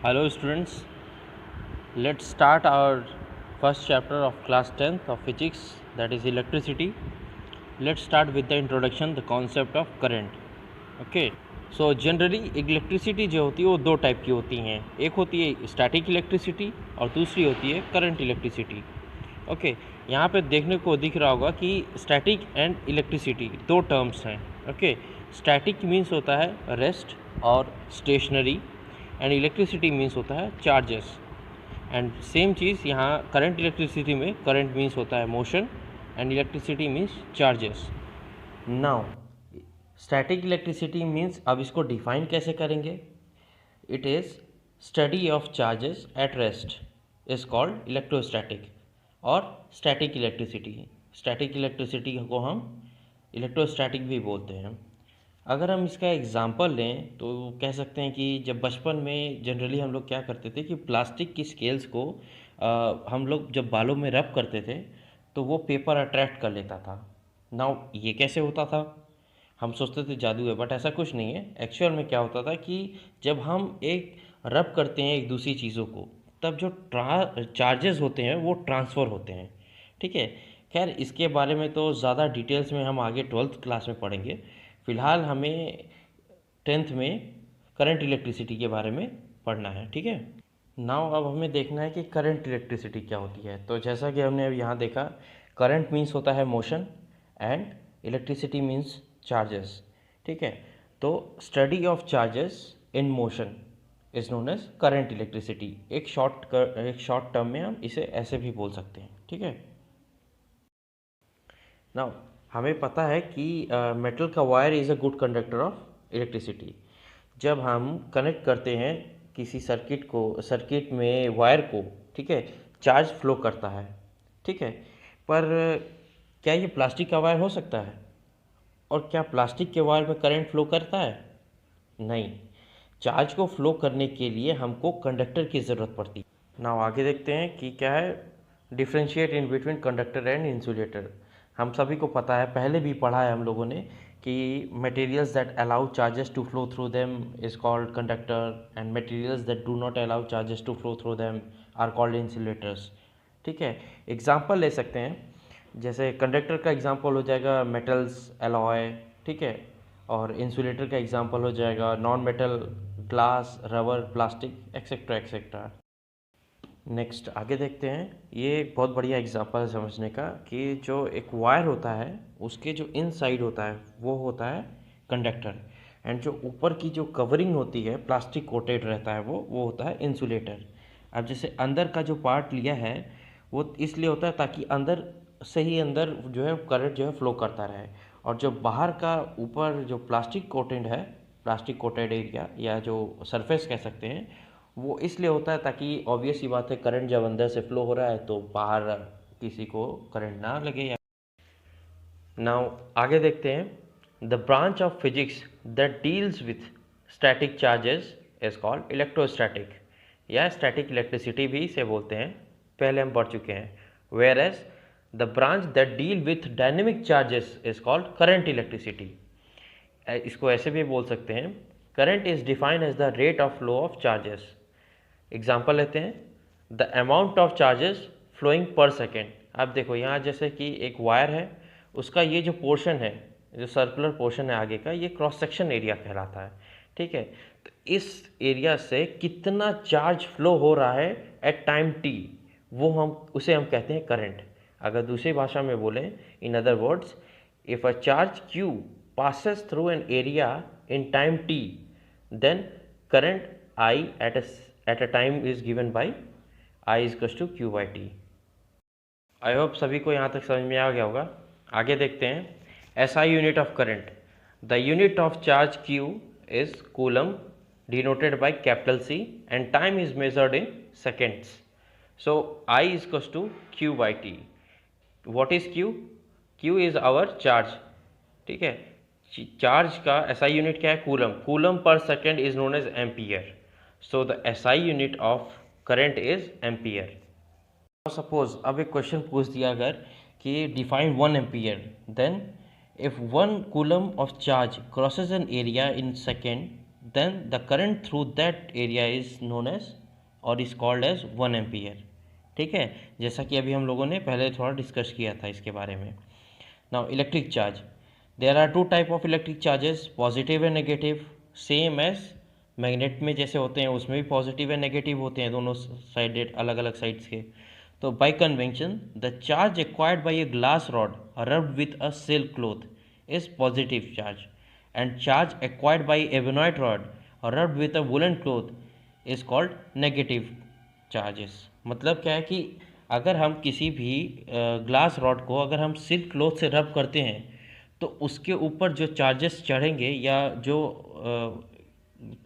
Hello students, let's start our first chapter of class 10th of physics, that is electricity. Let's start with the introduction, the concept of current. Okay, so generally electricity जो होती है वो दो type की होती हैं, एक होती है स्टैटिक इलेक्ट्रिसिटी और दूसरी होती है करंट इलेक्ट्रिसिटी. ओके, यहाँ पे देखने को दिख रहा होगा कि स्टैटिक एंड इलेक्ट्रिसिटी दो टर्म्स हैं. ओके, स्टैटिक मीन्स होता है रेस्ट और स्टेशनरी एंड इलेक्ट्रिसिटी मीन्स होता है चार्जेस. एंड सेम चीज़ यहाँ करंट इलेक्ट्रिसिटी में करंट मीन्स होता है motion and electricity means charges. Now static electricity means, अब इसको डिफाइन कैसे करेंगे? It is study of charges at rest is called electrostatic और स्टैटिक इलेक्ट्रिसिटी. स्टैटिक इलेक्ट्रिसिटी को हम इलेक्ट्रोस्टैटिक भी बोलते हैं. अगर हम इसका एग्ज़ाम्पल लें तो कह सकते हैं कि जब बचपन में जनरली हम लोग क्या करते थे कि प्लास्टिक की स्केल्स को हम लोग जब बालों में रब करते थे तो वो पेपर अट्रैक्ट कर लेता था. नाउ ये कैसे होता था? हम सोचते थे जादू है, बट ऐसा कुछ नहीं है. एक्चुअल में क्या होता था कि जब हम एक रब करते हैं एक दूसरी चीज़ों को, तब जो चार्जेस होते हैं वो ट्रांसफ़र होते हैं. ठीक है, खैर इसके बारे में तो ज़्यादा डिटेल्स में हम आगे 12th क्लास में पढ़ेंगे. फ़िलहाल हमें 10th में करंट इलेक्ट्रिसिटी के बारे में पढ़ना है. ठीक है, नाउ अब हमें देखना है कि करंट इलेक्ट्रिसिटी क्या होती है. तो जैसा कि हमने अब यहाँ देखा, करंट मीन्स होता है motion and electricity means charges. ठीक है, तो study of charges in motion is known as current electricity. एक शॉर्ट टर्म में हम इसे ऐसे भी बोल सकते हैं. ठीक है, नाउ हमें पता है कि मेटल का wire is a good conductor of electricity. जब हम कनेक्ट करते हैं किसी सर्किट में वायर को, ठीक है, चार्ज फ्लो करता है. ठीक है, पर क्या ये प्लास्टिक का वायर हो सकता है? और क्या प्लास्टिक के वायर में करंट फ्लो करता है? नहीं. चार्ज को फ्लो करने के लिए हमको कंडक्टर की ज़रूरत पड़ती है. नाउ आगे देखते हैं कि क्या है differentiate in between conductor and insulator. हम सभी को पता है, पहले भी पढ़ा है हम लोगों ने कि materials that allow charges to flow through them is called conductor and materials that do not allow charges to flow through them are called insulators. ठीक है, एग्जांपल ले सकते हैं. जैसे कंडक्टर का एग्जांपल हो जाएगा मेटल्स, एलॉय. ठीक है, और इंसुलेटर का एग्जांपल हो जाएगा non metal, glass, rubber, plastic, etcetera etcetera. Next आगे देखते हैं. ये एक बहुत बढ़िया एग्जांपल है समझने का कि जो एक वायर होता है उसके जो इनसाइड होता है वो होता है कंडक्टर, एंड जो ऊपर की जो कवरिंग होती है प्लास्टिक कोटेड रहता है वो होता है इंसुलेटर. अब जैसे अंदर का जो पार्ट लिया है वो इसलिए होता है ताकि अंदर से ही अंदर जो है करंट जो है फ्लो करता रहे, और जो बाहर का ऊपर जो प्लास्टिक कोटेड है, प्लास्टिक कोटेड एरिया या जो सरफेस कह सकते हैं, वो इसलिए होता है ताकि ऑब्वियस ही बात है करंट जब अंदर से फ्लो हो रहा है तो बाहर किसी को करंट ना लगे. या नाउ आगे देखते हैं. The branch of physics that deals with static charges is called electrostatic, या स्टैटिक इलेक्ट्रिसिटी भी इसे बोलते हैं, पहले हम पढ़ चुके हैं. Whereas the branch that deal with dynamic charges is called current electricity. इसको ऐसे भी बोल सकते हैं, current is defined as the rate of flow of charges. Example लेते हैं. The amount of charges flowing per second. अब देखो यहाँ जैसे कि एक वायर है, उसका ये जो पोर्शन है, जो सर्कुलर पोर्शन है आगे का, ये क्रॉस सेक्शन एरिया कहलाता है. ठीक है, तो इस एरिया से कितना चार्ज फ्लो हो रहा है एट टाइम टी, उसे हम कहते हैं करंट. अगर दूसरी भाषा में बोलें, in other words, if a charge Q passes through an area in time t, then current I at a time is given by I is equals to Q by T. I hope सभी को यहाँ तक समझ में आ गया होगा. आगे देखते हैं. SI unit of current. The unit of charge Q is coulomb denoted by capital C and time is measured in seconds. So I is equals to Q by T. What is Q? Q is our charge. ठीक है, charge का SI unit क्या है? Coulomb. Coulomb per second is known as ampere. So the SI unit of current is ampere. Suppose अब एक question पूछ दिया अगर कि define 1 ampere, then if 1 coulomb of charge crosses an area in second, then the current through that area is known as और is called as 1 ampere. ठीक है, जैसा कि अभी हम लोगों ने पहले थोड़ा डिस्कस किया था इसके बारे में। Now electric charge, there are two type of electric charges, positive and negative, same as magnet में जैसे होते हैं उसमें भी पॉजिटिव एंड नेगेटिव होते हैं, दोनों साइडेड अलग अलग साइड्स के। तो bye convention the charge acquired by a glass rod rubbed with a silk cloth is positive charge, and charge acquired by ebonite rod rubbed with a woolen cloth is called negative charges। मतलब क्या है कि अगर हम किसी भी glass rod को अगर हम सिल्क क्लॉथ से रब करते हैं तो उसके ऊपर जो चार्जेस चढ़ेंगे या जो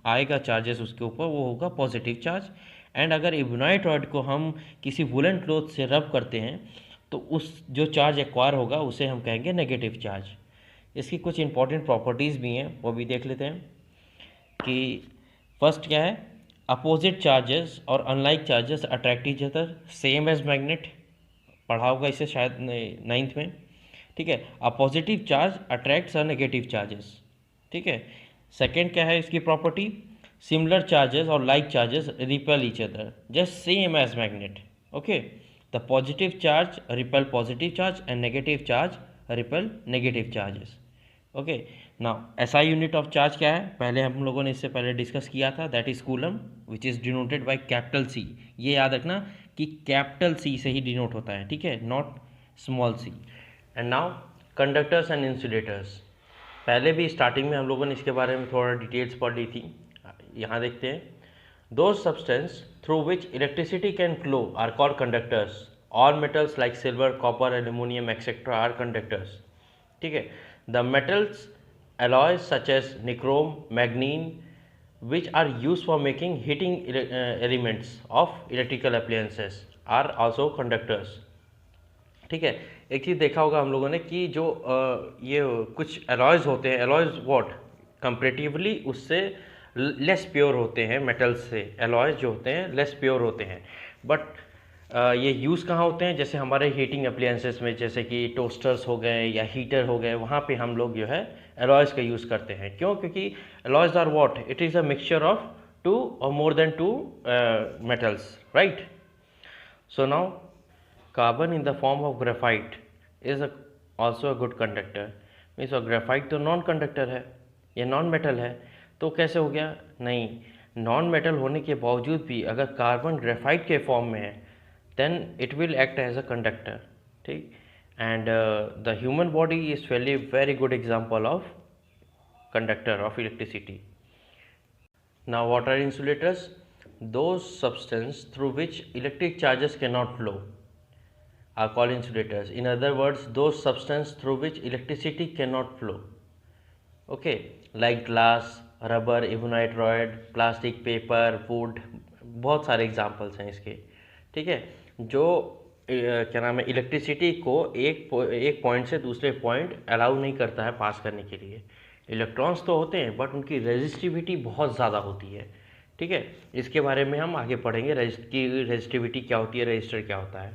आएगा चार्जेस उसके ऊपर वो होगा पॉजिटिव चार्ज। एंड अगर इबोनाइट रॉड को हम किसी वुलन क्लॉथ से रब करते हैं तो उस जो चार्ज एक्वायर होगा उसे हम कहेंगे नेगेटिव चार्ज। इसकी कुछ इंपॉर्टेंट प्रॉपर्टीज़ भी हैं, वो भी देख लेते हैं कि फर्स्ट क्या है, अपोजिट चार्जेस और unlike charges attract each other same as magnet, पढ़ा होगा इसे शायद 9th में। ठीक है, a positive charge attracts a negative charges. ठीक है, सेकेंड क्या है इसकी प्रॉपर्टी, सिमिलर चार्जेस और like charges repel each other just same as magnet. Okay, the positive charge repel positive charge and negative charge repel negative charges. Okay, now SI unit of charge क्या है, पहले हम लोगों ने इससे पहले discuss किया था, that is coulomb which is denoted by capital C. ये याद रखना कि कैपिटल सी से ही डिनोट होता है, ठीक है, not small C. And now conductors and insulators, पहले भी स्टार्टिंग में हम लोगों ने इसके बारे में थोड़ा डिटेल्स पढ़ ली थी, यहाँ देखते हैं। Those substance through which electricity can flow are called conductors. All metals like silver, copper, aluminium etcetera are conductors. ठीक है, the metals alloys such as nichrome, manganese, which are used for making heating elements of electrical appliances, are also conductors। ठीक है, एक चीज़ देखा होगा हम लोगों ने कि जो ये कुछ alloys होते हैं, alloys what comparatively उससे लेस प्योर होते हैं मेटल्स से, alloys जो होते हैं लेस प्योर होते हैं, बट ये यूज़ कहाँ होते हैं, जैसे हमारे हीटिंग अप्लायंसेस में, जैसे कि टोस्टर्स हो गए या हीटर हो गए, वहाँ पे हम लोग जो है एलॉयज़ का यूज़ करते हैं। क्यों? क्योंकि alloys are what, it is a mixture of two और more than two metals, right. So now carbon in the form of graphite is also a good conductor. Means graphite तो non conductor है, ये non metal है, तो कैसे हो गया? नहीं, नॉन मेटल होने के बावजूद भी अगर कार्बन ग्रेफाइट के फॉर्म में है then it will act as a conductor। ठीक, and the human body is very good example of conductor of electricity। Now what are insulators? Those substance through which electric charges cannot flow are called insulators। In other words, those substance through which electricity cannot flow, okay, like glass, rubber, ebonite rod, plastic, paper, wood, बहुत सारे examples हैं इसके। ठीक है, जो क्या नाम है, इलेक्ट्रिसिटी को एक पॉइंट से दूसरे पॉइंट अलाउ नहीं करता है पास करने के लिए। इलेक्ट्रॉन्स तो होते हैं बट उनकी रेजिस्टिविटी बहुत ज़्यादा होती है। ठीक है, इसके बारे में हम आगे पढ़ेंगे, कि रेजिस्टिविटी क्या होती है, रजिस्टर क्या होता है।